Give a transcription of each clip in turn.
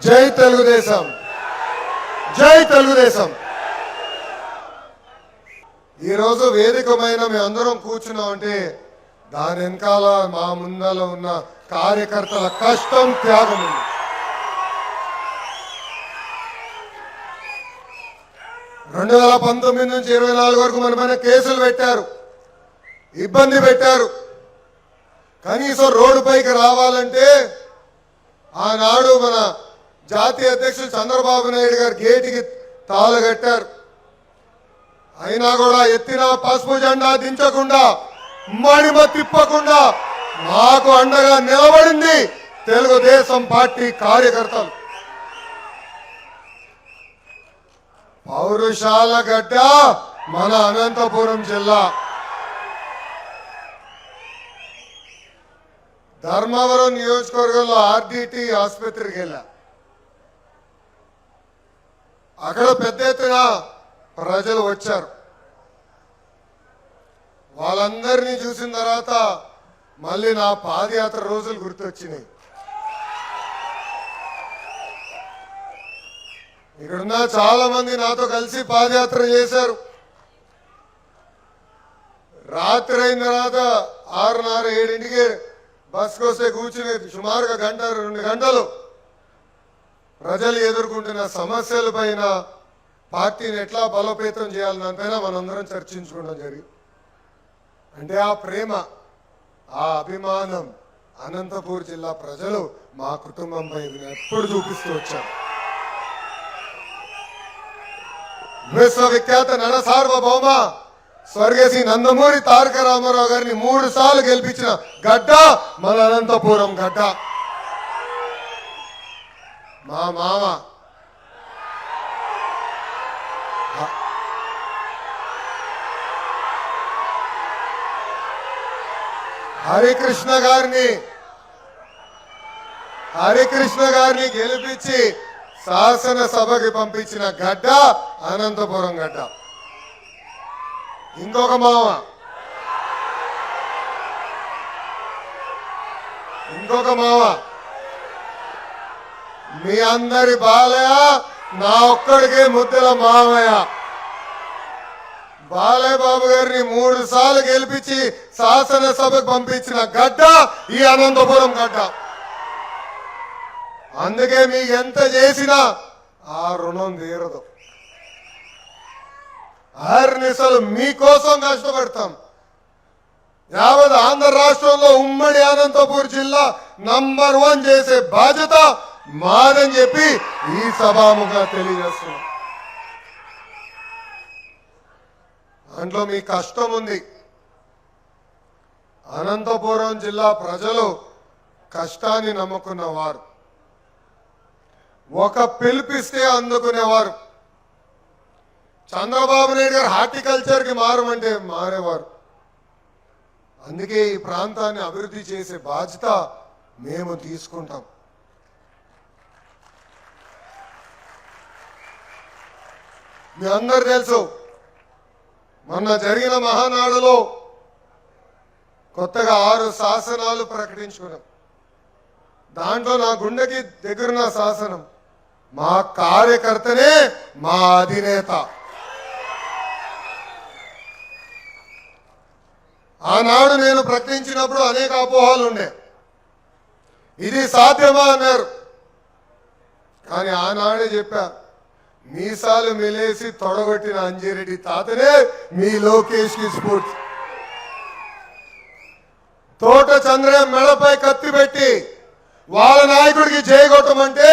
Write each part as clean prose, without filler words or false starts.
జై తెలుగుదేశం, జై తెలుగుదేశం. ఈరోజు వేదికమైన మేమందరం కూర్చున్నామంటే దాని వెనకాల మా ముందర ఉన్న కార్యకర్తల కష్టం, త్యాగం ఉంది. రెండు 2019 నుంచి 24 వరకు మన పైన కేసులు పెట్టారు, ఇబ్బంది పెట్టారు. కనీసం రోడ్డుపైకి రావాలంటే ఆనాడు మన జాతీయ అధ్యక్షుడు చంద్రబాబు నాయుడు గారు గేటుకి తాళు కట్టారు. అయినా కూడా ఎత్తిన పసుపు జెండా దించకుండా, మణిమ తిప్పకుండా మాకు అండగా నిలబడింది తెలుగుదేశం పార్టీ కార్యకర్తలు. పౌరుషాల గడ్డ మన అనంతపురం జిల్లా. ధర్మవరం నియోజకవర్గంలో ఆర్డిటి ఆసుపత్రికి వెళ్ళా. అక్కడ పెద్ద ఎత్తున ప్రజలు వచ్చారు. వాళ్ళందరినీ చూసిన తర్వాత మళ్ళీ నా పాదయాత్ర రోజులు గుర్తొచ్చినాయి. ఇక్కడున్న చాలా మంది నాతో కలిసి పాదయాత్ర చేశారు. రాత్రి అయిన తర్వాత 6:30, 7ంటికి బస్కి వస్తే కూర్చుని సుమారుగా 1-2 గంటలు ప్రజలు ఎదుర్కొంటున్న సమస్యల పైన, పార్టీని ఎట్లా బలోపేతం చేయాలి దానిపైన మనందరం చర్చించుకోవడం జరిగింది. అంటే ఆ ప్రేమ, ఆ అభిమానం అనంతపూర్ జిల్లా ప్రజలు మా కుటుంబంపై ఎప్పుడు చూపిస్తూ వచ్చారు. విశ్వవిఖ్యాత నట సార్వభౌమ స్వర్గశ్రీ నందమూరి తారక రామారావు గారిని 3 సార్లు గెలిపించిన గడ్డ మన అనంతపురం గడ్డ. మా మామ హరికృష్ణ గారిని గెలిపించి శాసనసభకి పంపించిన గడ్డ అనంతపురం గడ్డ. ఇంకొక మావ మీ అందరి బాలయ్య, నా ఒక్కడికే ముద్దుల మామయ్య. బాలయ్య బాబు గారిని 3 సార్లు గెలిపించి శాసనసభకు పంపించిన గడ్డ ఈ అనంతపురం గడ్డ. అందుకే మీకు ఎంత చేసినా ఆ రుణం తీరదు. అహర్నిశలు మీకోసం కష్టపడతాం. యావత్ ఆంధ్ర రాష్ట్రంలో ఉమ్మడి అనంతపూర్ జిల్లా నంబర్ 1 చేసే బాధ్యత మాదని చెప్పి ఈ సభాముగా తెలియజేస్తున్నాం. దాంట్లో మీ కష్టం ఉంది. అనంతపురం జిల్లా ప్రజలు కష్టాన్ని నమ్ముకున్నవారు, ఒక పిలిపిస్తే అందుకునేవారు. చంద్రబాబు నాయుడు గారు హార్టికల్చర్కి మారమంటే మారేవారు. అందుకే ఈ ప్రాంతాన్ని అభివృద్ధి చేసే బాధ్యత మేము తీసుకుంటాం. మీ అందరు తెలుసు, మొన్న జరిగిన మహానాడులో కొత్తగా 6 శాసనాలు ప్రకటించుకున్నాం. దాంట్లో నా గుండెకి దగ్గరున్న శాసనం మా కార్యకర్తనే మా అధినేత. ఆనాడు నేను ప్రకటించినప్పుడు అనేక అపోహలు ఉండే, ఇది సాధ్యమా అన్నారు. కానీ ఆనాడే చెప్పా, మీసాలు మిలేసి తొడగొట్టిన అంజిరెడ్డి తాతనే మీ లోకేష్ కి స్ఫూర్తి. తోట చంద్రయ్య మెడపై కత్తి పెట్టి వాళ్ళ నాయకుడికి జై కొట్టమంటే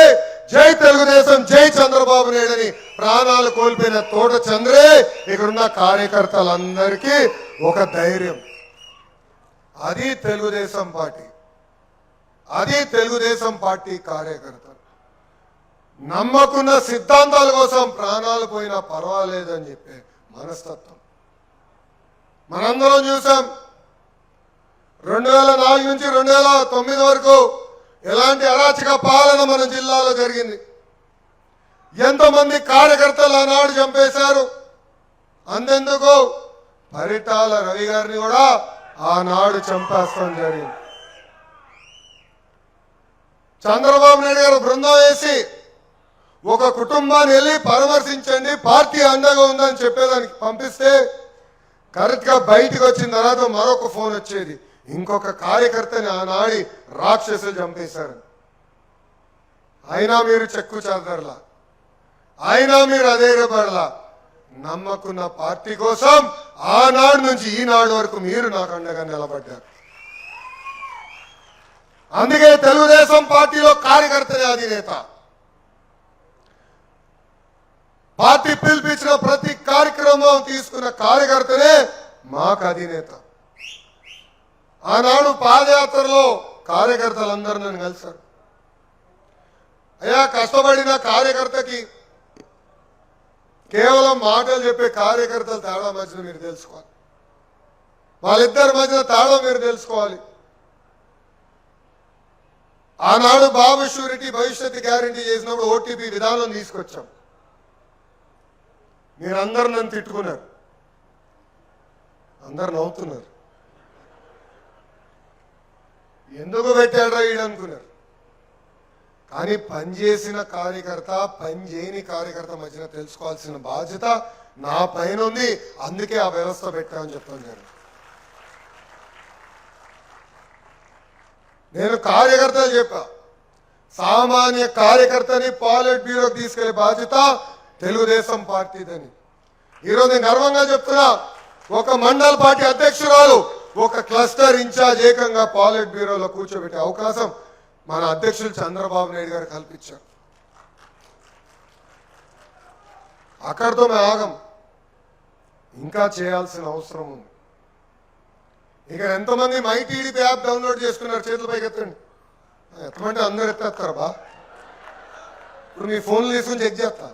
జై తెలుగుదేశం, జై చంద్రబాబు నాయుడు అని ప్రాణాలు కోల్పోయిన తోట చంద్రే ఇక్కడున్న కార్యకర్తలందరికీ ఒక ధైర్యం. అది తెలుగుదేశం పార్టీ, అది తెలుగుదేశం పార్టీ కార్యకర్తలు నమ్మకున్న సిద్ధాంతాల కోసం ప్రాణాలు పోయినా పర్వాలేదని చెప్పే మనస్తత్వం మనందరం చూసాం. 2004 నుంచి 2009 వరకు ఎలాంటి అరాచక పాలన మన జిల్లాలో జరిగింది. ఎంతమంది కార్యకర్తలు ఆనాడు చంపేశారు. అంతెందుకు పరిటాల రవి గారిని కూడా ఆనాడు చంపేస్తాం జరిగింది. చంద్రబాబు నాయుడు గారు బృందం వేసి ఒక కుటుంబాన్ని వెళ్ళి పరామర్శించండి, పార్టీ అండగా ఉందని చెప్పేదానికి పంపిస్తే కరెక్ట్గా బయటికి వచ్చిన తర్వాత మరొక ఫోన్ వచ్చేది, ఇంకొక కార్యకర్తని ఆనాడి రాక్షసులు చంపేశారు. అయినా మీరు చెక్కు చెదరలా, అయినా మీరు అధైర్యపడలా. నమ్మకున్న పార్టీ కోసం ఆనాడు నుంచి ఈనాడు వరకు మీరు నాకు అండగా నిలబడ్డారు. అందుకే తెలుగుదేశం పార్టీలో కార్యకర్తనే అధినేత. పార్టీ పిలిపించిన ప్రతి కార్యక్రమం తీసుకున్న కార్యకర్తనే మాకు అధినేత. ఆనాడు పాదయాత్రలో కార్యకర్తలందరూ నన్ను కలిశారు. అయ్యా, కష్టపడిన కార్యకర్తకి కేవలం మాటలు చెప్పే కార్యకర్తల తేడా మధ్యన మీరు తెలుసుకోవాలి. వాళ్ళిద్దరి మధ్యన తేడా మీరు తెలుసుకోవాలి. ఆనాడు బాబు షూరిటీ భవిష్యత్తు గ్యారంటీ చేసినప్పుడు ఓటీపీ విధానం తీసుకొచ్చాం. మీరందరూ నన్ను తిట్టుకున్నారు, అందరు నవ్వుతున్నారు. ఎందుకు పెట్టాడ్రా ఈడనుకున్నారు. కానీ పనిచేసిన కార్యకర్త, పని చేయని కార్యకర్త మధ్యన తెలుసుకోవాల్సిన బాధ్యత నా పైన ఉంది. అందుకే ఆ వ్యవస్థ పెట్టామని చెప్తాను. నేను కార్యకర్తలు చెప్పా, సామాన్య కార్యకర్తని పాలిట్ బ్యూరోకి తీసుకెళ్లే బాధ్యత తెలుగుదేశం పార్టీదని. ఈరోజు నేను గర్వంగా చెప్తున్నా, ఒక మండల పార్టీ అధ్యక్షురాలు, ఒక క్లస్టర్ ఇన్ఛార్జ్ ఏకంగా పాలిట్ బ్యూరోలో కూర్చోబెట్టే అవకాశం మన అధ్యక్షులు చంద్రబాబు నాయుడు గారు కల్పించారు. అక్కడితో మేము ఆగం, ఇంకా చేయాల్సిన అవసరం ఉంది. ఇక ఎంతమంది మై టీడీపీ యాప్ డౌన్లోడ్ చేసుకున్నారు? చేతుల పైకి ఎత్తండి. ఎత్తమంటే అందరు ఎత్తేస్తారు బా. ఇప్పుడు మీ ఫోన్లు తీసుకుని చెక్ చేస్తా,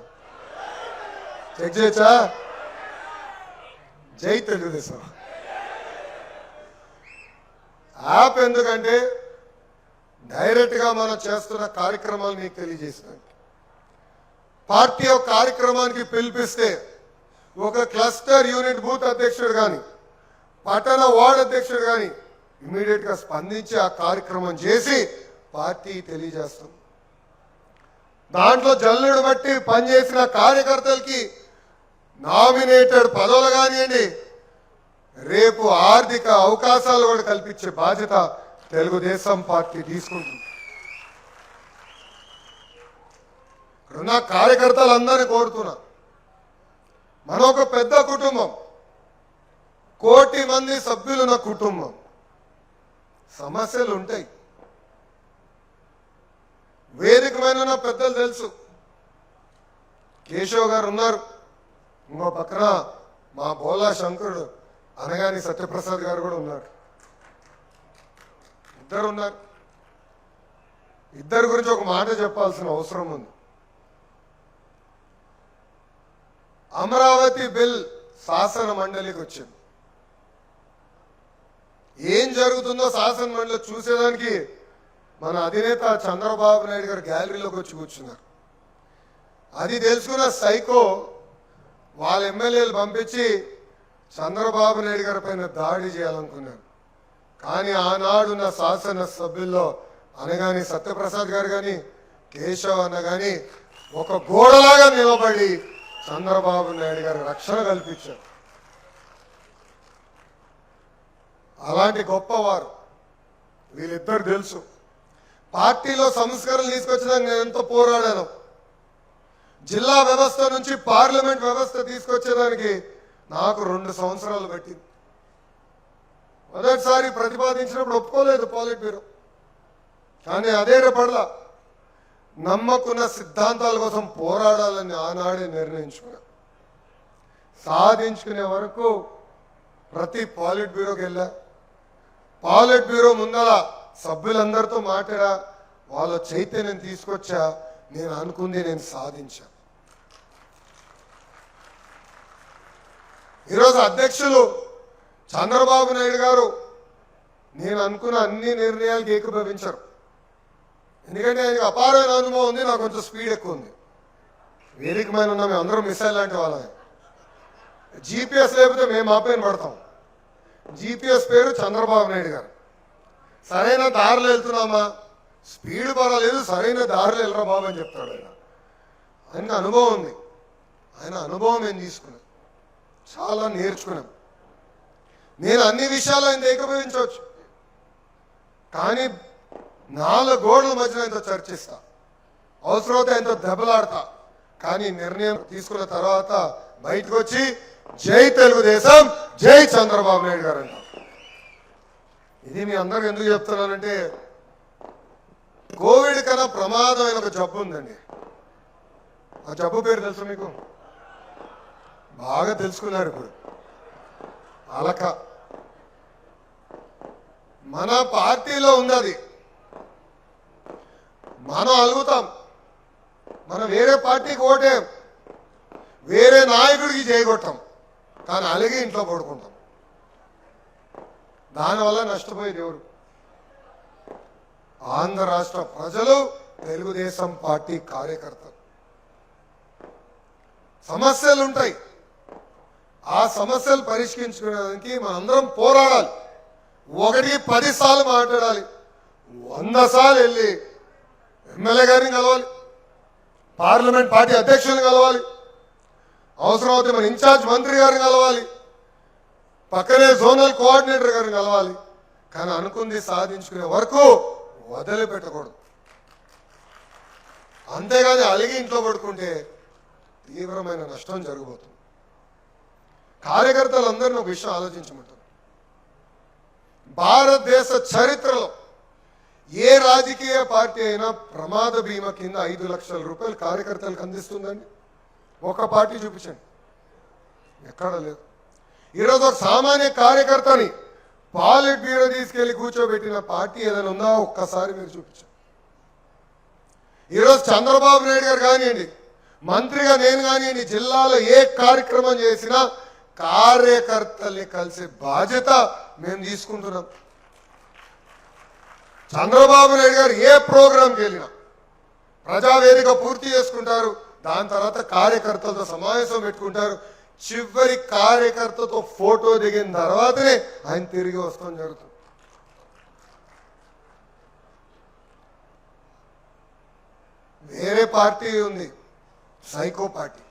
చెక్ చేయొచ్చా? జై తెలుగుదేశం. యాప్ ఎందుకంటే డైరెక్ట్గా మనం చేస్తున్న కార్యక్రమాలు మీకు తెలియజేసినాం. పార్టీ ఒక కార్యక్రమానికి పిలిపిస్తే ఒక క్లస్టర్ యూనిట్ బూత్ అధ్యక్షుడు కానీ, పట్టణ వార్డు అధ్యక్షుడు కానీ ఇమీడియట్గా స్పందించి ఆ కార్యక్రమం చేసి పార్టీ తెలియజేస్తాం. దాంట్లో జల్లుడు బట్టి పనిచేసిన కార్యకర్తలకి నామినేటెడ్ పదవులు కానివ్వండి, రేపు ఆర్థిక అవకాశాలు కూడా కల్పించే బాధ్యత తెలుగుదేశం పార్టీ తీసుకుంటుంది. ఇక్కడున్న కార్యకర్తలందరినీ కోరుతున్నా, మన ఒక పెద్ద కుటుంబం, 1 కోటి మంది సభ్యులున్న కుటుంబం. సమస్యలు ఉంటాయి. వేదిక మీద పెద్దలు తెలుసు, కేశవ్ గారు ఉన్నారు, ఇంకో పక్కన మా బోలా శంకరుడు అనగాని సత్యప్రసాద్ గారు కూడా ఉన్నారు. ఇద్దరు ఉన్నారు. ఇద్దరి గురించి ఒక మాట చెప్పాల్సిన అవసరం ఉంది. అమరావతి బిల్ శాసన మండలికి వచ్చింది. ఏం జరుగుతుందో శాసన మండలి చూసేదానికి మన అధినేత చంద్రబాబు నాయుడు గారు గ్యాలరీలోకి వచ్చి కూర్చున్నారు. అది తెలుసుకున్న సైకో వాళ్ళ ఎమ్మెల్యేలు పంపించి చంద్రబాబు నాయుడు గారి పైన దాడి చేయాలనుకున్నారు. కానీ ఆనాడున్న శాసన సభ్యుల్లో అనగాని సత్యప్రసాద్ గారు కానీ, కేశవ్ అన్న కానీ ఒక గోడలాగా నిలబడి చంద్రబాబు నాయుడు గారు రక్షణ కల్పించారు. అలాంటి గొప్పవారు వీళ్ళిద్దరు తెలుసు. పార్టీలో సంస్కరణలు తీసుకొచ్చడానికి నేను ఎంతో పోరాడాను. జిల్లా వ్యవస్థ నుంచి పార్లమెంట్ వ్యవస్థ తీసుకొచ్చేదానికి నాకు 2 సంవత్సరాలు పట్టింది. మొదటిసారి ప్రతిపాదించినప్పుడు ఒప్పుకోలేదు పాలిట్ బ్యూరో. కానీ అదే పడలా, నమ్మకున్న సిద్ధాంతాల కోసం పోరాడాలని ఆనాడే నిర్ణయించుకున్నా. సాధించుకునే వరకు ప్రతి పాలిట్ బ్యూరోకి వెళ్ళా. పాలిట్ బ్యూరో ముందర సభ్యులందరితో మాట్లాడా, వాళ్ళ చైతన్యం తీసుకొచ్చా. నేను అనుకుంది నేను సాధించా. ఈరోజు అధ్యక్షులు చంద్రబాబు నాయుడు గారు నేను అనుకున్న అన్ని నిర్ణయాలకు ఏకీభవించారు. ఎందుకంటే ఆయనకు అపారమైన అనుభవం ఉంది, నాకు కొంచెం స్పీడ్ ఎక్కువ ఉంది. వేదిక మీద ఉన్న మేము అందరం మిసైల్ లాంటి వాళ్ళమే. జీపీఎస్ లేకపోతే మేము ఆ పైన పడతాం. జీపీఎస్ పేరు చంద్రబాబు నాయుడు గారు. సరైన దారిలో వెళ్తున్నామా, స్పీడ్ పర్వాలేదు, సరైన దారిలో వెళ్ళరా బాబు అని చెప్తాడు ఆయన. ఆయనకు అనుభవం ఉంది. ఆయన అనుభవం నేను తీసుకున్నాను, చాలా నేర్చుకున్నాను. నేను అన్ని విషయాలు ఆయన ఏకీభవించవచ్చు, కానీ 4 గోడల మధ్యన ఆయనతో చర్చిస్తా, అవసరమైతే ఆయనతో దెబ్బలాడతా. కానీ నిర్ణయం తీసుకున్న తర్వాత బయటకు వచ్చి జై తెలుగుదేశం, జై చంద్రబాబు నాయుడు గారు అంట. ఇది మీ అందరికి ఎందుకు చెప్తున్నానంటే, కోవిడ్ కన్నా ప్రమాదమైన ఒక జబ్బు ఉందండి. ఆ జబ్బు పేరు తెలుసు మీకు? బాగా తెలుసుకున్నారు ఇప్పుడు. అలక. మన పార్టీలో ఉంది అది. మనం అలుగుతాం, మనం వేరే పార్టీకి ఓటేం, వేరే నాయకుడికి చేయగొట్టాం, కానీ అలిగి ఇంట్లో పడుకుంటాం. దానివల్ల నష్టపోయేది ఎవరు? ఆంధ్ర రాష్ట్ర ప్రజలు, తెలుగుదేశం పార్టీ కార్యకర్తలు. సమస్యలు ఉంటాయి, ఆ సమస్యలు పరిష్కరించుకోవడానికి మనందరం పోరాడాలి. 1కి 10 సార్లు మాట్లాడాలి, 100 సార్లు వెళ్ళి ఎమ్మెల్యే గారిని కలవాలి, పార్లమెంట్ పార్టీ అధ్యక్షులను కలవాలి, అవసరమైతే మన ఇన్ఛార్జ్ మంత్రి గారిని కలవాలి, పక్కనే జోనల్ కోఆర్డినేటర్ గారిని కలవాలి. కానీ అనుకుంది సాధించుకునే వరకు వదిలిపెట్టకూడదు. అంతేగాని అలిగి ఇంట్లో పడుకుంటే తీవ్రమైన నష్టం జరగబోతుంది. కార్యకర్తలందరినీ ఒక విషయం ఆలోచించమంటారు. భారతదేశ చరిత్రలో ఏ రాజకీయ పార్టీ అయినా ప్రమాద బీమా కింద 5 లక్షల రూపాయలు కార్యకర్తలకు అందిస్తుందండి? ఒక పార్టీ చూపించండి, ఎక్కడ లేదు. ఈరోజు ఒక సామాన్య కార్యకర్తని పాలిట్ బ్యూరో తీసుకెళ్లి కూర్చోబెట్టిన పార్టీ ఏదైనా ఉందా? ఒక్కసారి మీరు చూపించండి. ఈరోజు చంద్రబాబు నాయుడు గారు కానివ్వండి, మంత్రిగా నేను కానివ్వండి, జిల్లాలో ఏ కార్యక్రమం చేసినా కార్యకర్తల్ని కలిసే బాధ్యత మేము తీసుకుంటున్నాం. చంద్రబాబు నాయుడు గారు ఏ ప్రోగ్రాంకి వెళ్ళినా ప్రజావేదిక పూర్తి చేసుకుంటారు, దాని తర్వాత కార్యకర్తలతో సమావేశం పెట్టుకుంటారు. చివరి కార్యకర్తతో ఫోటో దిగిన తర్వాతనే ఆయన తిరిగి వస్తాం జరుగుతుంది. వేరే పార్టీ ఉంది, సైకో పార్టీ,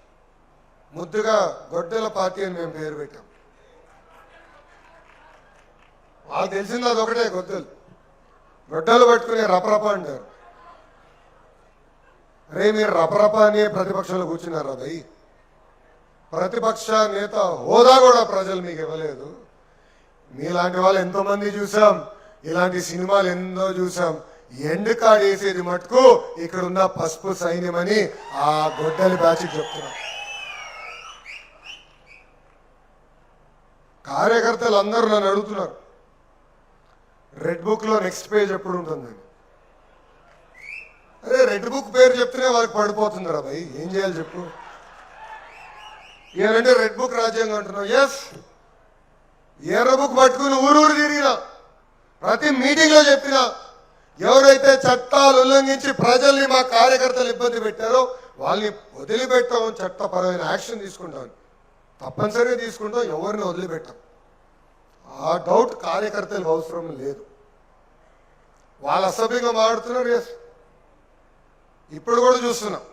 ముద్దుగా గొడ్డల పార్టీ అని మేము పేరు పెట్టాం. వాళ్ళు తెలిసింది అది ఒకటే, గొడ్డలు పట్టుకునే రపరప అంటారు. అరే మీరు రపరప అనే ప్రతిపక్షంలో కూర్చున్నారా భయ్? ప్రతిపక్ష నేత హోదా కూడా ప్రజలు మీకు ఇవ్వలేదు. మీలాంటి వాళ్ళు ఎంతోమంది చూసాం, ఇలాంటి సినిమాలు ఎన్నో చూసాం. ఎండ్ కార్డ్ వేసేది మటుకు ఇక్కడున్న పసుపు సైన్యమని ఆ గొడ్డలి బ్యాచ్కి చెప్తున్నాం. కార్యకర్తలు అందరూ నన్ను అడుగుతున్నారు, రెడ్ బుక్ లో నెక్స్ట్ పేజ్ ఎప్పుడు ఉంటుందని. అరే రెడ్ బుక్ పేరు చెప్తేనే వాళ్ళకి పడిపోతుంది రా భయ్, ఏం చేయాలి చెప్పు? ఏనంటే రెడ్ బుక్ రాజ్యాంగం అంటున్నావు. ఎస్, ఎర్ర బుక్ పట్టుకుని ఊరు తిరిగినా, ప్రతి మీటింగ్ లో చెప్పినా, ఎవరైతే చట్టాలు ఉల్లంఘించి ప్రజల్ని మా కార్యకర్తలు ఇబ్బంది పెట్టారో వాళ్ళని వదిలిపెట్టాం, చట్టపరమైన యాక్షన్ తీసుకుంటాం, తప్పనిసరిగా తీసుకుంటాం, ఎవరిని వదిలిపెట్టాం. ఆ డౌట్ కార్యకర్తలకు అవసరం లేదు. వాళ్ళు అసభ్యంగా మాట్లాడుతున్నారు. ఎస్, ఇప్పుడు కూడా చూస్తున్నాం,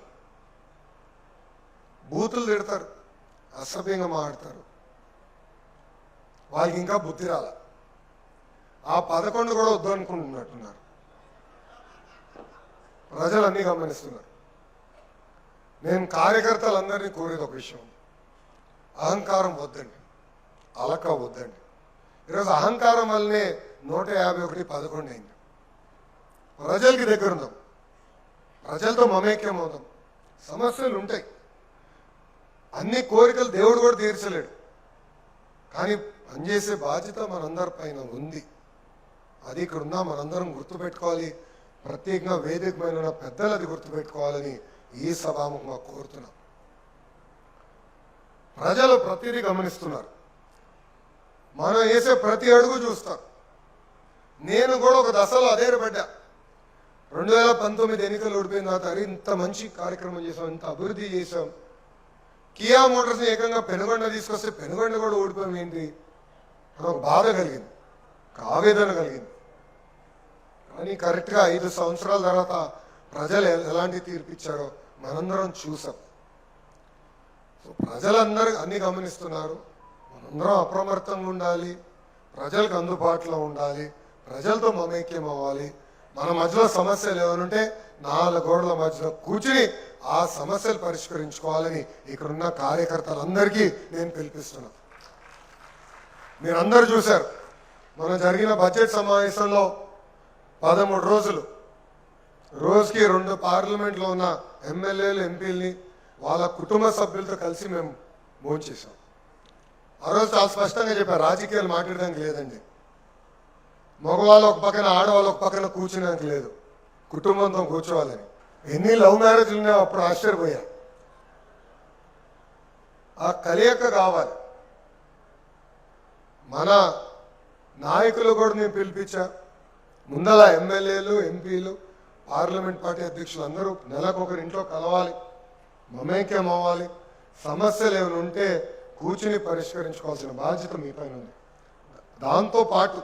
బూతులు తిడతారు, అసభ్యంగా మాట్లాడతారు. వాళ్ళకి ఇంకా బుద్ధి రాల. ఆ 11 కూడా వద్దనుకుంటున్నట్టున్నారు. ప్రజలు అన్నీ గమనిస్తున్నారు. నేను కార్యకర్తలందరినీ కోరేది ఒక విషయం, అహంకారం వద్దండి, అలక వద్దండి. ఈరోజు అహంకారం వల్లనే 151 11 అయింది. ప్రజలకి దగ్గర ఉందాం, ప్రజలతో మమేక్యం అవుతాం. సమస్యలు ఉంటాయి, అన్ని కోరికలు దేవుడు కూడా తీర్చలేడు, కానీ పనిచేసే బాధ్యత మనందరి పైన ఉంది. అది ఇక్కడ ఉన్నా మనందరం గుర్తుపెట్టుకోవాలి. ప్రత్యేకంగా వేదిక పైన ఉన్న పెద్దలు అది గుర్తుపెట్టుకోవాలని ఈ సభాముఖంగా కోరుతున్నాం. ప్రజలు ప్రతిదీ గమనిస్తున్నారు, మనం వేసే ప్రతి అడుగు చూస్తాం. నేను కూడా ఒక దశలో అధైర్యపడ్డా. 2019 ఎన్నికలు ఓడిపోయిన తర్వాత ఇంత మంచి కార్యక్రమం చేసాం, ఇంత అభివృద్ధి చేసాం, కియా మోటార్స్ ఏకంగా పెనుగొండ తీసుకొస్తే పెనుగొండ కూడా ఓడిపోయాం ఏంటి? నాకు బాధ కలిగింది, ఆవేదన కలిగింది. కానీ కరెక్ట్గా 5 సంవత్సరాల తర్వాత ప్రజలు ఎలాంటి తీర్పు ఇచ్చారో మనందరం చూసాం. సో ప్రజలందరూ అన్ని గమనిస్తున్నారు. మనందరం అప్రమత్తంగా ఉండాలి, ప్రజలకు అందుబాటులో ఉండాలి, ప్రజలతో మమేక్యం అవ్వాలి. మన మధ్యలో సమస్యలు ఏమనుంటే 4 గోడల మధ్యలో కూర్చుని ఆ సమస్యలు పరిష్కరించుకోవాలని ఇక్కడున్న కార్యకర్తలందరికీ నేను పిలిపిస్తున్నా. మీరందరూ చూశారు, మనం జరిగిన బడ్జెట్ సమావేశంలో 13 రోజులు రోజుకి 2 పార్లమెంట్లో ఉన్న ఎమ్మెల్యేలు ఎంపీలని వాళ్ళ కుటుంబ సభ్యులతో కలిసి మేము భోంచేసాం. ఆ రోజు చాలా స్పష్టంగా చెప్పారు, రాజకీయాలు మాట్లాడడానికి లేదండి, మగవాళ్ళు ఒక పక్కన ఆడవాళ్ళు ఒక పక్కన కూర్చునేందుకు లేదు, కుటుంబంతో కూర్చోవాలని. ఎన్ని లవ్ మ్యారేజ్లు ఉన్నాయో అప్పుడు ఆశ్చర్యపోయా. ఆ కలయిక కావాలి. మన నాయకులు కూడా నేను పిలిపించా. ముందల ఎమ్మెల్యేలు ఎంపీలు పార్లమెంట్ పార్టీ అధ్యక్షులు అందరూ నెలకొకరి ఇంట్లో కలవాలి, మమేక్యం అవ్వాలి. సమస్యలు ఏమైనా ఉంటే కూర్చుని పరిష్కరించుకోవాల్సిన బాధ్యత మీ పైన ఉంది. దాంతోపాటు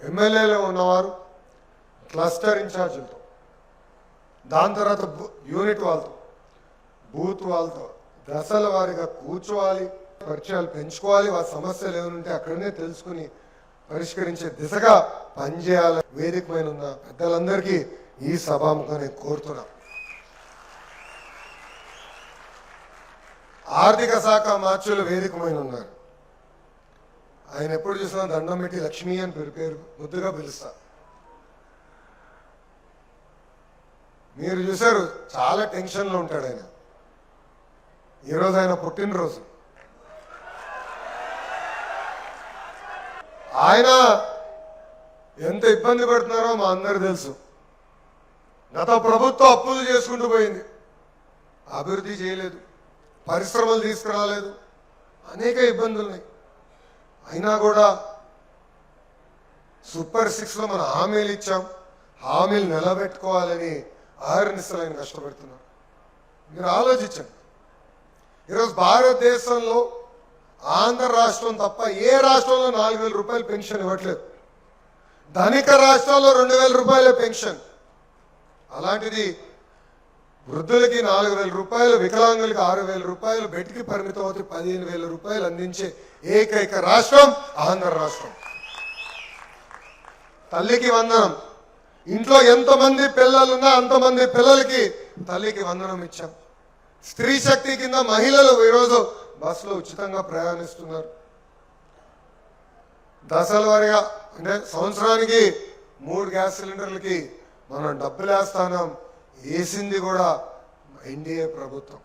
ఎమ్మెల్యేలు ఉన్నవారు క్లస్టర్ ఇన్ఛార్జీలతో, దాని తర్వాత యూనిట్ వాళ్ళతో, బూత్ వాళ్ళతో దశల వారీగా కూర్చోవాలి, పరిచయాలు పెంచుకోవాలి. వాళ్ళ సమస్యలు ఏమైనా అక్కడనే తెలుసుకుని పరిష్కరించే దిశగా పనిచేయాలి. వేదికమైన ఉన్న పెద్దలందరికీ ఈ సభాముఖంగా నేను కోరుతున్నా. ఆర్థిక శాఖ మార్చులు వేదికమైన ఉన్నారు. ఆయన ఎప్పుడు చూసినా దండం పెట్టి లక్ష్మీ అని పేరు ముద్దుగా పిలుస్తా. మీరు చూశారు, చాలా టెన్షన్లో ఉంటాడు ఆయన. ఈరోజు ఆయన పుట్టినరోజు. ఆయన ఎంత ఇబ్బంది పడుతున్నారో మా అందరు తెలుసు. గత ప్రభుత్వం అప్పులు చేసుకుంటూ పోయింది, అభివృద్ధి చేయలేదు, పరిశ్రమలు తీసుకురాలేదు, అనేక ఇబ్బందులు ఉన్నాయి. అయినా కూడా సూపర్ 6లో మనం హామీలు ఇచ్చాం, హామీలు నిలబెట్టుకోవాలని ఆహర్నిశలు ఆయన కష్టపడుతున్నారు. మీరు ఆలోచించండి, ఈరోజు భారతదేశంలో ఆంధ్ర రాష్ట్రం తప్ప ఏ రాష్ట్రంలో 4,000 రూపాయలు పెన్షన్ ఇవ్వట్లేదు. ధనిక రాష్ట్రాల్లో 2,000 రూపాయల పెన్షన్. అలాంటిది వృద్ధులకి 4,000 రూపాయలు, వికలాంగులకి 6,000 రూపాయలు, బెట్టికి పరిమితం అవుతే 15,000 రూపాయలు అందించే ఏకైక రాష్ట్రం ఆంధ్ర రాష్ట్రం. తల్లికి వందనం. ఇంట్లో ఎంతమంది పిల్లలున్నా అంతమంది పిల్లలకి తల్లికి వందనం ఇచ్చాం. స్త్రీ శక్తి కింద మహిళలు ఈరోజు బస్సులో ఉచితంగా ప్రయాణిస్తున్నారు. దశల వారీగా అంటే సంవత్సరానికి 3 గ్యాస్ సిలిండర్లకి మనం డబ్బులు వేస్తాం. వేసింది కూడా ఎన్డీఏ ప్రభుత్వం.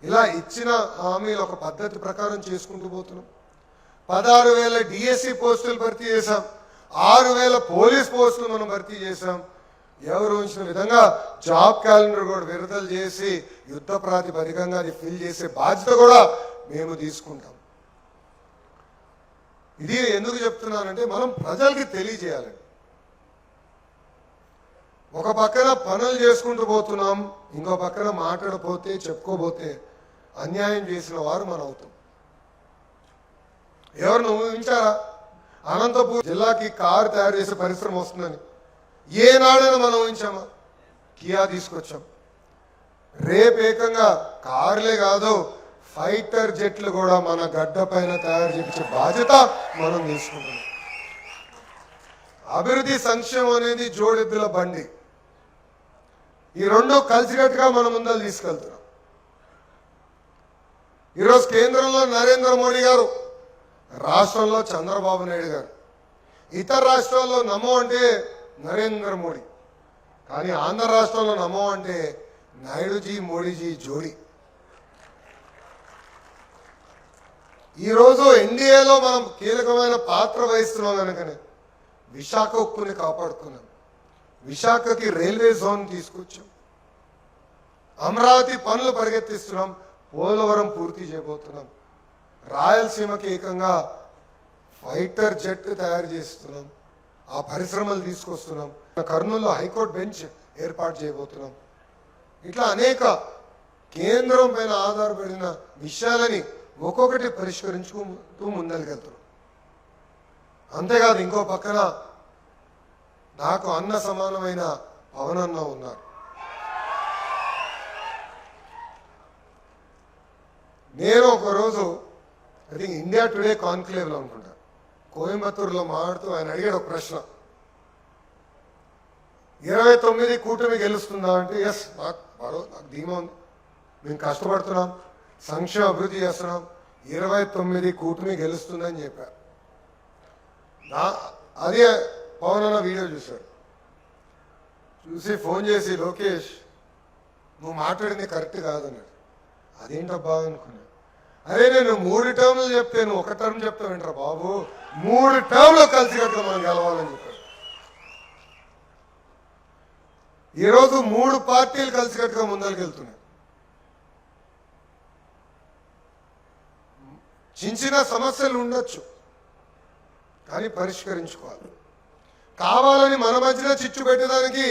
ఇలా ఇచ్చిన హామీలు ఒక పద్ధతి ప్రకారం చేసుకుంటూ పోతున్నాం. 16,000 డిఎస్సి పోస్టులు భర్తీ చేశాం, 6,000 పోలీస్ పోస్టులు మనం భర్తీ చేశాం. ఎవరు ఉంచిన విధంగా జాబ్ క్యాలెండర్ కూడా విడుదల చేసి యుద్ధ ప్రాతిపదికంగా అది ఫిల్ చేసే బాధ్యత కూడా మేము తీసుకుంటాం. ఇది ఎందుకు చెప్తున్నానంటే మనం ప్రజలకి తెలియజేయాలండి. ఒక పక్కన పనులు చేసుకుంటూ పోతున్నాం, ఇంకో పక్కన మాట్లాడపోతే చెప్పుకోపోతే అన్యాయం చేసిన వారు మనం అవుతాం. ఎవరు ఊహించారా అనంతపూర్ జిల్లాకి కారు తయారు చేసే పరిశ్రమ వస్తుందని? ఏనాడైనా మనం ఊహించామా? కియా తీసుకొచ్చాం. రేపు ఏకంగా కార్లే కాదు, ఫైటర్ జెట్లు కూడా మన గడ్డ పైన తయారు చేయించే బాధ్యత మనం తీసుకుంటున్నాం. అభివృద్ధి సంక్షేమం అనేది జోడెద్దుల బండి. ఈ రెండు కలిసికట్టుగా మనం ముందలు తీసుకెళ్తున్నాం. ఈరోజు కేంద్రంలో నరేంద్ర మోడీ గారు, రాష్ట్రంలో చంద్రబాబు నాయుడు గారు. ఇతర రాష్ట్రాల్లో నమో అంటే నరేంద్ర మోడీ, కానీ ఆంధ్ర రాష్ట్రంలో నమో అంటే నాయుడుజీ మోడీజీ జోడీ. ఈరోజు ఎన్డీఏలో మనం కీలకమైన పాత్ర వహిస్తున్నాం కనుకనే విశాఖ ఉక్కుని కాపాడుకున్నాం. విశాఖకి రైల్వే జోన్ తీసుకొచ్చాం. అమరావతి పనులు పరిగెత్తిస్తున్నాం. పోలవరం పూర్తి చేయబోతున్నాం. రాయలసీమకి ఏకంగా ఫైటర్ జెట్ తయారు చేస్తున్నాం. ఆ పరిశ్రమలు తీసుకొస్తున్నాం. కర్నూలులో హైకోర్టు బెంచ్ ఏర్పాటు చేయబోతున్నాం. ఇట్లా అనేక కేంద్రం పైన ఆధారపడిన విషయాలని ఒక్కొక్కటి పరిష్కరించుకుంటూ ముందరికెళ్తున్నాం. అంతేకాదు ఇంకో పక్కన నాకు అన్న సమానమైన పవన్ అన్న ఉన్నారు. నేను ఒకరోజు ఐ థింక్ ఇండియా టుడే కాన్క్లేవ్లో అనుకుంటా, కోయంబత్తూరులో మాట్లాడుతూ ఆయన అడిగాడు ఒక ప్రశ్న, 29 కూటమి గెలుస్తుందా అంటే ఎస్, నాకు ధీమా ఉంది, మేము కష్టపడుతున్నాం, సంక్షేమ అభివృద్ధి చేస్తున్నాం, 29 కూటమి గెలుస్తుందని చెప్పారు. అదే పవన్ అన్న వీడియో చూశాడు, చూసి ఫోన్ చేసి లోకేష్ నువ్వు మాట్లాడింది కరెక్ట్ కాదన్నాడు. అదేంటబ్బా అనుకున్నా. అరే నేను 3 టర్మ్లు చెప్తే నువ్వు ఒక టర్మ్ చెప్తావేంట్రా బాబు, 3 టర్మ్లో కలిసి కట్టుగా మనం గెలవాలని చెప్పాడు. ఈరోజు 3 పార్టీలు కలిసి కట్టుగా ముందరికి వెళ్తున్నాయి. చిన్న సమస్యలు ఉండొచ్చు కానీ పరిష్కరించుకోవాలి. కావాలని మన మధ్యన చిచ్చు పెట్టడానికి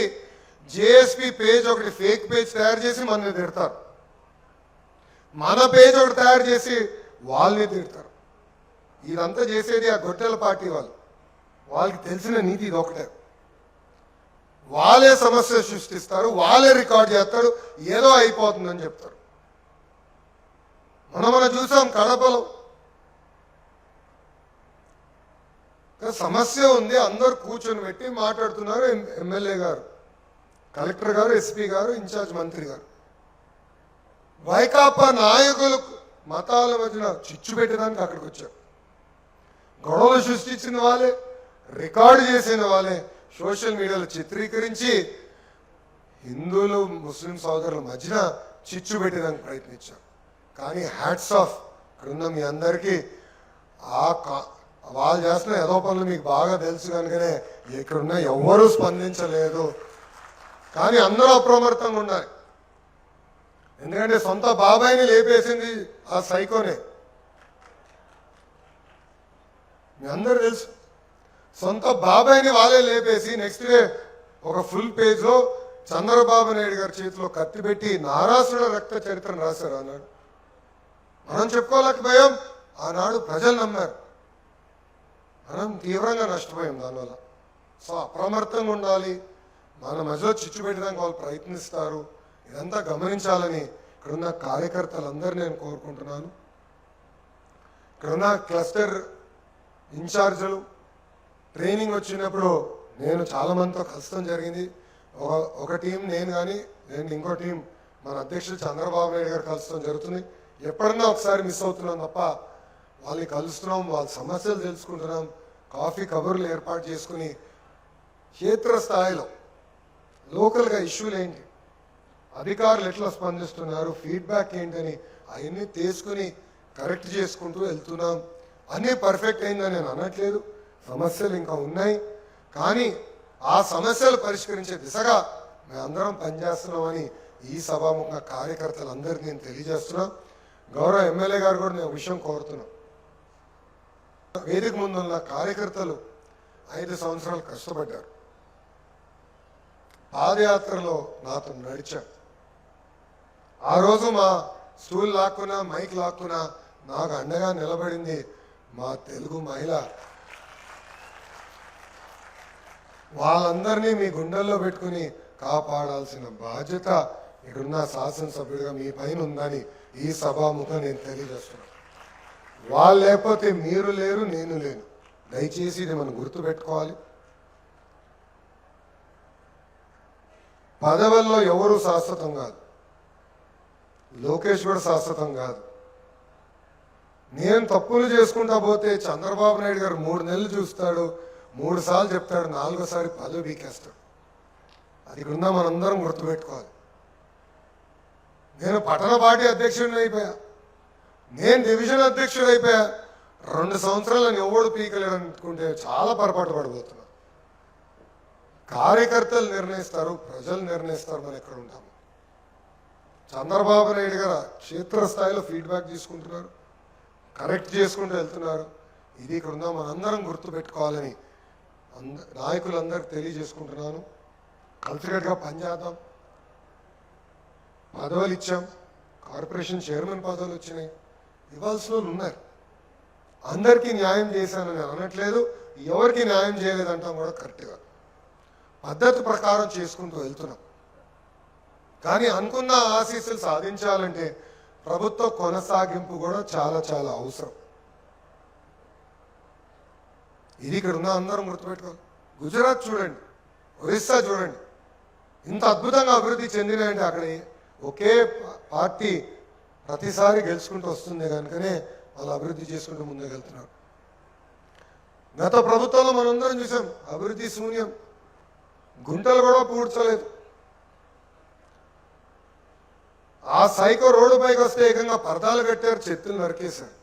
జేఎస్పీ పేజ్ ఒకటి ఫేక్ పేజ్ తయారు చేసి మనల్ని తిడతారు, మన పేజ్ ఒకటి తయారు చేసి వాళ్ళని తిడతారు. ఇదంతా చేసేది ఆ గొట్టెల పార్టీ వాళ్ళు. వాళ్ళకి తెలిసిన నీతి ఇది ఒకటే, వాళ్ళే సమస్య సృష్టిస్తారు, వాళ్ళే రికార్డ్ చేస్తారు, ఏదో అయిపోతుందని చెప్తారు. మనం చూసాం కడపలో సమస్య ఉంది, అందరు కూర్చొని పెట్టి మాట్లాడుతున్నారు. ఎమ్మెల్యే గారు, కలెక్టర్ గారు, ఎస్పీ గారు, ఇన్ఛార్జ్ మంత్రి గారు. వైకాపా నాయకులు మతాల మధ్యన చిచ్చు పెట్టడానికి అక్కడికి వచ్చారు. గొడవలు సృష్టించిన వాళ్ళే, రికార్డు చేసిన వాళ్ళే సోషల్ మీడియాలో చిత్రీకరించి హిందువులు ముస్లిం సోదరుల మధ్యన చిచ్చు పెట్టడానికి ప్రయత్నించారు. కానీ హ్యాట్స్ ఆఫ్ ఇక్కడున్న మీ అందరికీ, వాళ్ళు చేస్తున్న ఏదో పనులు మీకు బాగా తెలుసు కనుకనే ఇక్కడున్న ఎవ్వరూ స్పందించలేదు. కానీ అందరూ అప్రమత్తంగా ఉండాలి. ఎందుకంటే సొంత బాబాయిని లేపేసింది ఆ సైకోనే. మీ అందరూ తెలుసు, సొంత బాబాయిని వాళ్ళే లేపేసి నెక్స్ట్ డే ఒక ఫుల్ పేజ్లో చంద్రబాబు నాయుడు గారి చేతిలో కత్తి పెట్టి నారాసుర రక్త చరిత్రను రాశారు. అన్నాడు మనం చెప్పుకోలేకపోయాం, ఆనాడు ప్రజలు నమ్మారు, మనం తీవ్రంగా నష్టపోయాం దానివల్ల. సో అప్రమత్తంగా ఉండాలి, మన మధ్యలో చిచ్చు పెట్టడానికి వాళ్ళు ప్రయత్నిస్తారు. ఇదంతా గమనించాలని ఇక్కడున్న కార్యకర్తలందరూ నేను కోరుకుంటున్నాను. ఇక్కడున్న క్లస్టర్ ఇన్ఛార్జీలు ట్రైనింగ్ వచ్చినప్పుడు నేను చాలా మందితో కష్టం జరిగింది. ఒక టీం నేను కానీ ఇంకో టీం మన అధ్యక్షుడు చంద్రబాబు నాయుడు గారు కలుస్తాం జరుగుతుంది. ఎప్పుడన్నా ఒకసారి మిస్ అవుతున్నాం తప్ప వాళ్ళని కలుస్తున్నాం, వాళ్ళ సమస్యలు తెలుసుకుంటున్నాం, కాఫీ కబుర్లు ఏర్పాటు చేసుకుని క్షేత్రస్థాయిలో లోకల్గా ఇష్యూలు ఏంటి, అధికారులు ఎట్లా స్పందిస్తున్నారు, ఫీడ్బ్యాక్ ఏంటని అవన్నీ తీసుకుని కరెక్ట్ చేసుకుంటూ వెళ్తున్నాం. అన్నీ పర్ఫెక్ట్ అయిందని నేను అనట్లేదు, సమస్యలు ఇంకా ఉన్నాయి. కానీ ఆ సమస్యలు పరిష్కరించే దిశగా మేమందరం పనిచేస్తున్నామని ఈ సభాముఖంగా కార్యకర్తలందరికీ నేను తెలియజేస్తున్నా. గౌరవ ఎమ్మెల్యే గారు కూడా నేను విషయం కోరుతున్నా, వేదిక ముందున్న కార్యకర్తలు 5 సంవత్సరాలు కష్టపడ్డారు, పాదయాత్రలో నాతో నడిచారు. ఆ రోజు మా స్టూల్ లాక్కున్నా మైక్ లాక్కున్నా నాకు అండగా నిలబడింది మా తెలుగు మహిళ. వాళ్ళందరినీ మీ గుండెల్లో పెట్టుకుని కాపాడాల్సిన బాధ్యత ఇక్కడున్న శాసనసభ్యుడిగా మీ పైన ఉందని ఈ సభాముఖం నేను తెలియజేస్తున్నాను. వాళ్ళు లేకపోతే మీరు లేరు, నేను లేను. దయచేసి ఇది మనం గుర్తుపెట్టుకోవాలి. పదవుల్లో ఎవరు శాశ్వతం కాదు, లోకేష్ కూడా శాశ్వతం కాదు. నేను తప్పులు చేసుకుంటా పోతే చంద్రబాబు నాయుడు గారు 3 నెలలు చూస్తాడు, 3 సార్లు చెప్తాడు, 4వ సారి పదవి బీకేస్తాడు. అది ఇక్కడ మనందరం గుర్తుపెట్టుకోవాలి. నేను పట్టణ పార్టీ అధ్యక్షుడిని అయిపోయా, నేను డివిజన్ అధ్యక్షుడు అయిపోయా. 2 సంవత్సరాలను ఎవడు పీకలేడు అనుకుంటే చాలా పొరపాటు పడిపోతున్నా. కార్యకర్తలు నిర్ణయిస్తారు, ప్రజలు నిర్ణయిస్తారు మనం ఎక్కడ ఉంటాము. చంద్రబాబు నాయుడు గారు క్షేత్రస్థాయిలో ఫీడ్బ్యాక్ తీసుకుంటున్నారు, కరెక్ట్ చేసుకుంటూ వెళ్తున్నారు. ఇది ఇక్కడ ఉందా మనందరం గుర్తుపెట్టుకోవాలని నాయకులందరికీ తెలియజేసుకుంటున్నాను. కలిసికట్టుగా పనిచేద్దాం. పదవులు ఇచ్చాం, కార్పొరేషన్ చైర్మన్ పదవులు వచ్చినాయి, ఇవ్వాల్సిన వాళ్ళు ఉన్నారు. అందరికీ న్యాయం చేశానని అనట్లేదు, ఎవరికి న్యాయం చేయలేదంటాం కూడా కరెక్ట్గా. పద్ధతి ప్రకారం చేసుకుంటూ వెళ్తున్నాం. కానీ అనుకున్న ఆశీస్సులు సాధించాలంటే ప్రభుత్వ కొనసాగింపు కూడా చాలా చాలా అవసరం. ఇది ఇక్కడ ఉన్న అందరం గుర్తుపెట్టుకోవాలి. గుజరాత్ చూడండి, ఒరిస్సా చూడండి, ఇంత అద్భుతంగా అభివృద్ధి చెందినాయంటే అక్కడ ఒకే పార్టీ ప్రతిసారి గెలుచుకుంటూ వస్తుంది కనుకనే వాళ్ళు అభివృద్ధి చేసుకుంటూ ముందుకెళ్తున్నారు. గత ప్రభుత్వంలో మనందరం చూసాం, అభివృద్ధి శూన్యం, గుంటలు కూడా పూడ్చలేదు. ఆ సైకో రోడ్డు పైకి వస్తే ఏకంగా పరదాలు కట్టారు, చెత్తులు నరికేశారు.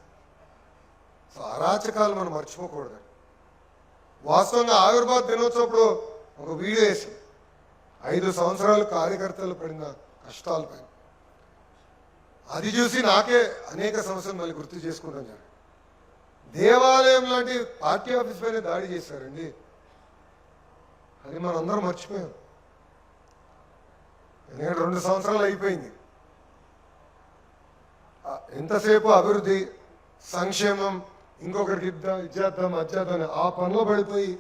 సో అరాచకాలు మనం మర్చిపోకూడదు. వాస్తవంగా ఆవిర్భావ్ దినోత్సవప్పుడు ఒక వీడియో వేసి 5 సంవత్సరాలు కార్యకర్తలు పడిన కష్టాలపై అది చూసి నాకే అనేక సమస్యలు మళ్ళీ గుర్తు చేసుకుంటాం జరిగింది. దేవాలయం లాంటి పార్టీ ఆఫీస్ పైన దాడి చేశారండి, అది మనందరం మర్చిపోయాం. ఎందుకంటే 2 సంవత్సరాలు అయిపోయింది. ఎంతసేపు అభివృద్ధి, సంక్షేమం, ఇంకొకరికి ఇచ్చేద్దాం అచ్చేద్దాం ఆ పనిలో పడిపోయి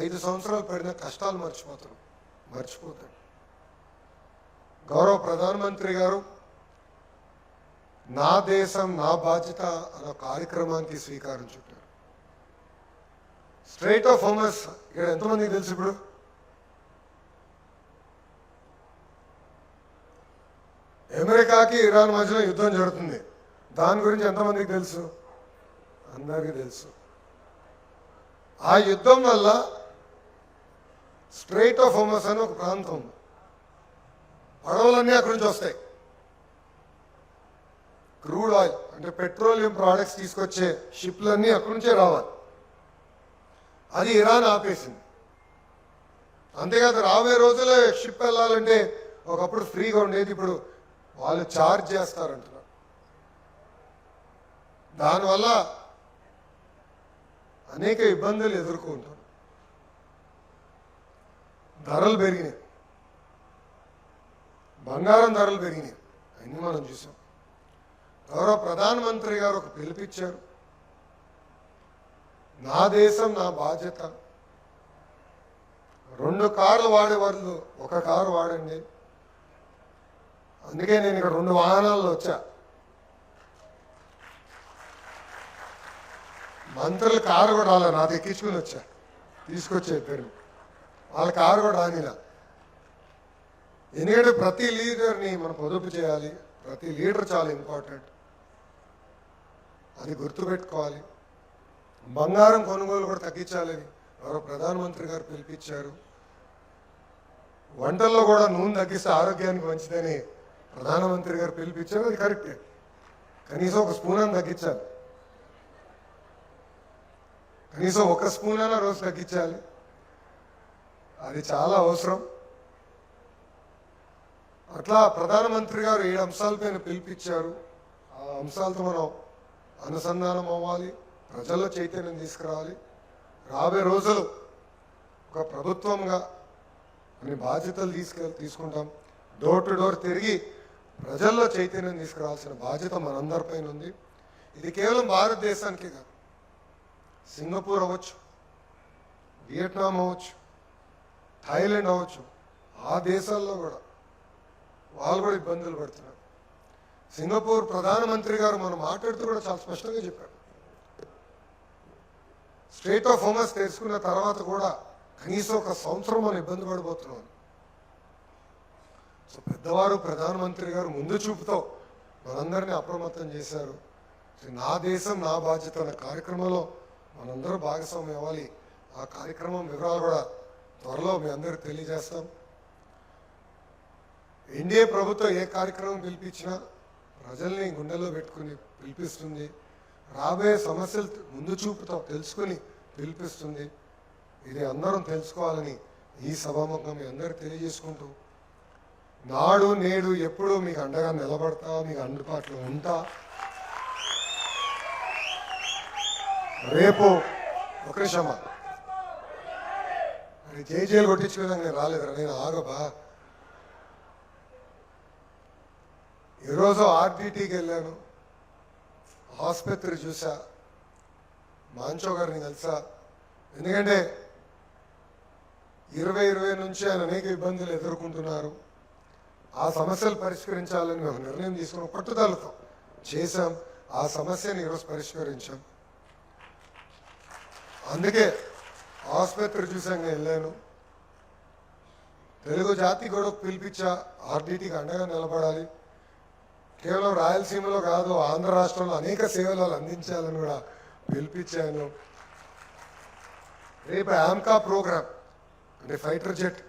5 సంవత్సరాలు పడిన కష్టాలు మర్చిపోతాడు. గౌరవ ప్రధానమంత్రి గారు నా దేశం నా బాధ్యత అనే కార్యక్రమానికి శ్రీకారం చుట్టారు. స్ట్రైట్ ఆఫ్ హోమస్ ఇక్కడ ఎంతమందికి తెలుసు? ఇప్పుడు అమెరికాకి ఇరాన్ మధ్యలో యుద్ధం జరుగుతుంది. దాని గురించి ఎంతమందికి తెలుసు? అందరికీ తెలుసు. ఆ యుద్ధం వల్ల స్ట్రైట్ ఆఫ్ హోమస్ అని ఒక ప్రాంతం, పడవలన్నీ అక్కడి నుంచి వస్తాయి. క్రూడ్ ఆయిల్ అంటే పెట్రోలియం ప్రోడక్ట్స్ తీసుకొచ్చే షిప్లన్నీ అక్కడి నుంచే రావాలి. అది ఇరాన్ ఆపేసింది. అంతేకాదు రాబోయే రోజుల్లో షిప్ వెళ్ళాలంటే ఒకప్పుడు ఫ్రీగా ఉండేది, ఇప్పుడు వాళ్ళు ఛార్జ్ చేస్తారంటున్నారు. దానివల్ల అనేక ఇబ్బందులు ఎదుర్కొంటారు. ధరలు పెరిగినాయి, బంగారం ధరలు పెరిగినాయి, అన్నీ మనం చూసాం. గౌరవ ప్రధానమంత్రి గారు ఒక పిలుపిచ్చారు, నా దేశం నా బాధ్యత. 2 కార్లు వాడే వాళ్ళు 1 కారు వాడండి. అందుకే నేను ఇక్కడ 2 వాహనాల్లో వచ్చా. మంత్రులు కారు కూడా రాలే, నాది ఎక్కించుకుని వచ్చా, తీసుకొచ్చే పేరు వాళ్ళ కారు కూడా రానిలా. ఎందుకంటే ప్రతి లీడర్ని మనం పొదుపు చేయాలి, ప్రతి లీడర్ చాలా ఇంపార్టెంట్, అది గుర్తుపెట్టుకోవాలి. బంగారం కొనుగోలు కూడా తగ్గించాలని ఎవరో ప్రధానమంత్రి గారు పిలిపించారు. వంటల్లో కూడా నూనె తగ్గిస్తే ఆరోగ్యానికి మంచిదని ప్రధానమంత్రి గారు పిలిపించారు, అది కరెక్టే. కనీసం 1 స్పూన్ అని తగ్గించాలి, కనీసం 1 స్పూన్ అయినా రోజు తగ్గించాలి, అది చాలా అవసరం. అట్లా ప్రధానమంత్రి గారు 7 అంశాలపైన పిలిపించారు. ఆ అంశాలతో మనం అనుసంధానం అవ్వాలి, ప్రజల్లో చైతన్యం తీసుకురావాలి. రాబోయే రోజులు ఒక ప్రభుత్వంగా అన్ని బాధ్యతలు తీసుకుంటాం. డోర్ టు డోర్ తిరిగి ప్రజల్లో చైతన్యం తీసుకురావాల్సిన బాధ్యత మనందరిపైన ఉంది. ఇది కేవలం భారతదేశానికే కాదు, సింగపూర్ అవ్వచ్చు, వియట్నాం అవ్వచ్చు, థాయిలాండ్ అవ్వచ్చు, ఆ దేశాల్లో కూడా వాళ్ళు కూడా ఇబ్బందులు పడుతున్నారు. సింగపూర్ ప్రధానమంత్రి గారు మనం మాట్లాడుతూ కూడా చాలా స్పష్టంగా చెప్పారు, స్ట్రైట్ ఆఫ్ హోమస్ తెలుసుకున్న తర్వాత కూడా కనీసం 1 సంవత్సరం మనం ఇబ్బంది పడిపోతున్నాం. సో పెద్దవారు ప్రధానమంత్రి గారు ముందు చూపుతో మనందరినీ అప్రమత్తం చేశారు. నా దేశం నా బాధ్యత అనే కార్యక్రమంలో మనందరూ భాగస్వామ్యం అవ్వాలి. ఆ కార్యక్రమం వివరాలు కూడా త్వరలో మీ అందరికీ తెలియజేస్తాం. ఎన్డీఏ ప్రభుత్వం ఏ కార్యక్రమం పిలిపించినా ప్రజల్ని గుండెల్లో పెట్టుకుని పిలిపిస్తుంది. రాబోయే సమస్యలు ముందు చూపుతో తెలుసుకుని పిలిపిస్తుంది. ఇది అందరం తెలుసుకోవాలని ఈ సభాముఖం మీ అందరికీ తెలియజేసుకుంటూ, నాడు నేడు ఎప్పుడూ మీకు అండగా నిలబడతా, మీకు అందుబాటులో ఉంటా. రేపు ఒక నిమిషమా, అది జైలు కొట్టించుకోవడానికి నేను రాలేదురా, నేను ఆగబా. ఈరోజు ఆర్డిటీకి వెళ్ళాను, ఆసుపత్రి చూసా, మాంచో గారిని కలిసా. ఎందుకంటే 2020 నుంచి ఆయన అనేక ఇబ్బందులు ఎదుర్కొంటున్నారు. ఆ సమస్యలు పరిష్కరించాలని మేము నిర్ణయం తీసుకుని పట్టుదలతో చేశాం. ఆ సమస్యను ఈరోజు పరిష్కరించాం. అందుకే ఆసుపత్రి చూసాక వెళ్ళాను. తెలుగు జాతి కూడా పిలిపించా, ఆర్డీటీకి అండగా నిలబడాలి. కేవలం రాయలసీమలో కాదు, ఆంధ్ర రాష్ట్రంలో అనేక సేవలు అందించాలని కూడా పిలిపించాను. రేపు ఆమ్కా ప్రోగ్రామ్ అంటే ఫైటర్ జెట్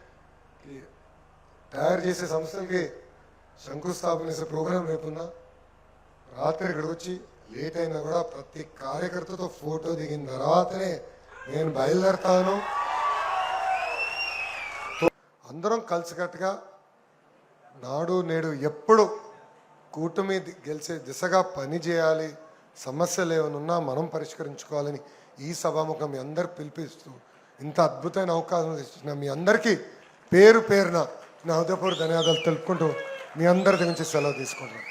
తయారు చేసే సంస్థలకి శంకుస్థాపన చేసే ప్రోగ్రాం రేపుందా. రాత్రి ఇక్కడికి వచ్చి లేట్ అయినా కూడా ప్రతి కార్యకర్తతో ఫోటో దిగిన తర్వాతనే నేను బయలుదేరతాను. అందరం కలిసికట్టుగా నాడు నేడు ఎప్పుడు కూటమి గెలిచే దిశగా పని చేయాలి. సమస్యలు ఏమైనా మనం పరిష్కరించుకోవాలని ఈ సభాముఖం మీ అందరు పిలిపిస్తూ ఇంత అద్భుతమైన అవకాశం ఇచ్చిన మీ అందరికీ పేరు పేరున నా హృదయపూర్వక ధన్యవాదాలు తెలుపుకుంటూ మీ అందరి నుంచి సెలవు తీసుకుంటున్నాను.